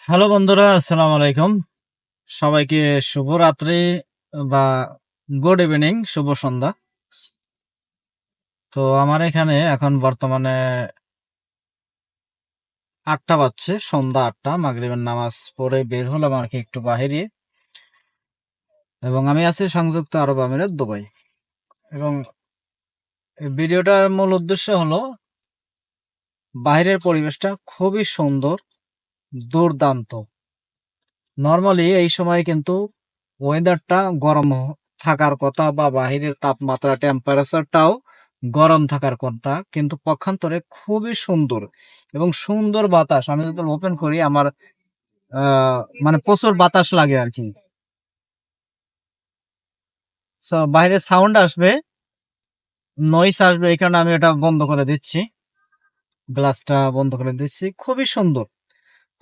Hello বন্ধুরা, আসসালামু আলাইকুম। সবাইকে শুভরাত্রি বা গুড ইভিনিং, শুভ সন্ধ্যা। তো আমার এখানে এখন বর্তমানে 8টা বাজছে, সন্ধ্যা 8টা। মাগরিবের নামাজ পড়ে বের হলাম আর কি একটু বাহিরে। এবং আমি আছি সংযুক্ত আরব আমিরাত, দুবাই। এবং এই ভিডিওটার মূল উদ্দেশ্য হলো বাইরের পরিবেশটা খুবই সুন্দর, দুর্দান্ত। নর্মালি এই সময় কিন্তু ওয়েদারটা গরম থাকার কথা বা বাহিরের তাপমাত্রা টেম্পারেচারটাও গরম থাকার কথা, কিন্তু পক্ষান্তরে খুবই সুন্দর এবং সুন্দর বাতাস। আমি যদি ওপেন করি আমার মানে প্রচুর বাতাস লাগে আর কি। বাইরে সাউন্ড আসবে, নয়েস আসবে, এই কারণে আমি এটা বন্ধ করে দিচ্ছি, গ্লাসটা বন্ধ করে দিচ্ছি। খুবই সুন্দর,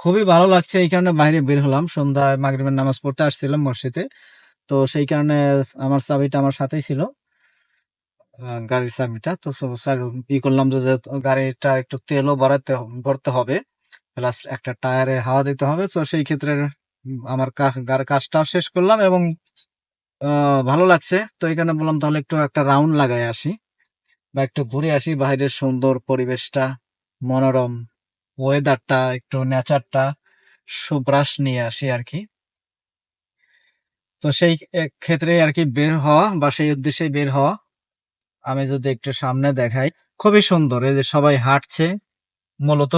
খুবই ভালো লাগছে, এই কারণে বাইরে বের হলাম। সন্ধ্যায় মাগরিবের নামাজ পড়তে আসছিলাম মসজিদে। তো সেই কারণে আমার চাবিটা আমার সাথেই ছিল, গাড়ির চাবিটা। তো ই করলাম যে গাড়িটা একটু তেলও ভরতে হবে, প্লাস একটা টায়ারে হাওয়া দিতে হবে। তো সেই ক্ষেত্রে আমার কাজটা শেষ করলাম এবং ভালো লাগছে। তো এখানে বললাম তাহলে একটু একটা রাউন্ড লাগাই আসি বা একটু ঘুরে আসি, বাইরের সুন্দর পরিবেশটা, মনোরম ওয়েদারটা, একটু নেচারটা সুব্রাশ নিয়ে আসি আর কি। তো সেই ক্ষেত্রে আর কি বের হওয়া বা সেই উদ্দেশ্যে বের হওয়া। আমি যদি একটু সামনে দেখাই, খুবই সুন্দর। এই যে সবাই হাঁটছে, মূলত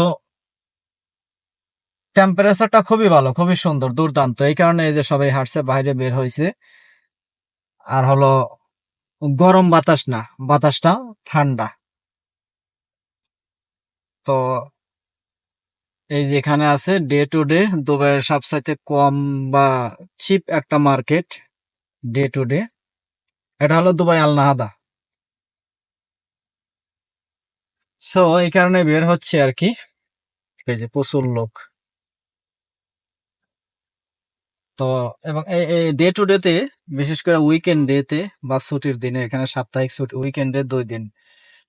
টেম্পারেচারটা খুবই ভালো, খুবই সুন্দর, দুর্দান্ত। এই কারণে এই যে সবাই হাঁটছে, বাইরে বের হয়েছে। আর হলো গরম বাতাস না, বাতাসটা ঠান্ডা। তো এই যে এখানে আছে ডে টু ডে দুবাইয়ের সবচাইতে কম বা চিপ একটা মার্কেট, ডে টু ডে। এটা হলো দুবাই আল নাহাদা। সো এই কারণে বের হচ্ছে আর কি। এই যে প্রচুর লোক। তো এবং এই ডে টু ডে তে, বিশেষ করে উইকেন্ড ডে তে বা ছুটির দিনে, এখানে সাপ্তাহিক ছুটি উইকেন্ডে 2 দিন,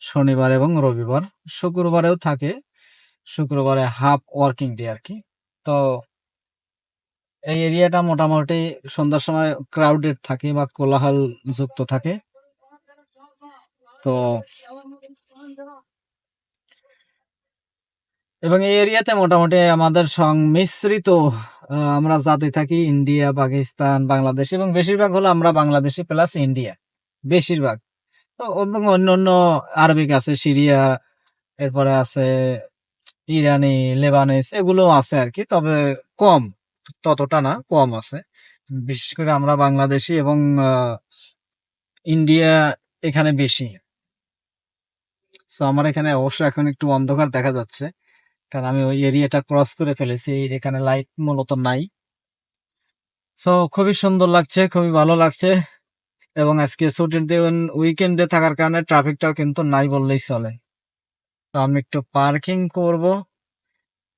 শনিবার এবং রবিবার। শুক্রবারেও থাকে, শুক্রবারে হাফ ওয়ার্কিং ডে আর কি। তো এই এরিয়াটা মোটামুটি সন্ধ্যার সময় ক্রাউডেড থাকে বা কোলাহল যুক্ত থাকে। তো এবং এই এরিয়াতে মোটামুটি আমাদের সংমিশ্রিত আমরা জাতি থাকি, ইন্ডিয়া, পাকিস্তান, বাংলাদেশ, এবং বেশিরভাগ হলো আমরা বাংলাদেশি প্লাস ইন্ডিয়া, বেশিরভাগ। তো এবং অন্যান্য আরবিক আছে, সিরিয়া, এরপরে আছে ইরানি, লেবানিস, এগুলো আছে আর কি। তবে কম, ততটা না, কম আছে। বিশেষ করে আমরা বাংলাদেশি এবং ইন্ডিয়া এখানে বেশি। সো আমার এখানে অবশ্য এখন একটু অন্ধকার দেখা যাচ্ছে, কারণ আমি ওই এরিয়াটা ক্রস করে ফেলেছি, এখানে লাইট মূলত নাই। সো খুবই সুন্দর লাগছে, খুবই ভালো লাগছে। এবং আজকে ছুটির দিন, উইকেন্ডে থাকার কারণে ট্রাফিকটাও কিন্তু নাই বললেই চলে। তো আমি একটু পার্কিং করব,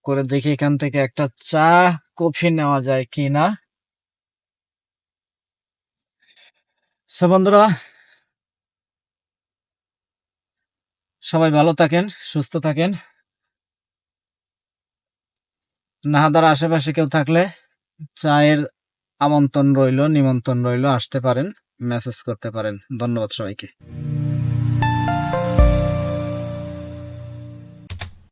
করে দেখি এখান থেকে একটা চা কফি নেওয়া যায় কিনা। সো বন্ধুরা, সবাই ভালো থাকেন, সুস্থ থাকেন। নাহাদার আশেপাশে কেউ থাকলে চায়ের আমন্ত্রণ রইল, নিমন্ত্রণ রইল, আসতে পারেন, মেসেজ করতে পারেন। ধন্যবাদ সবাইকে।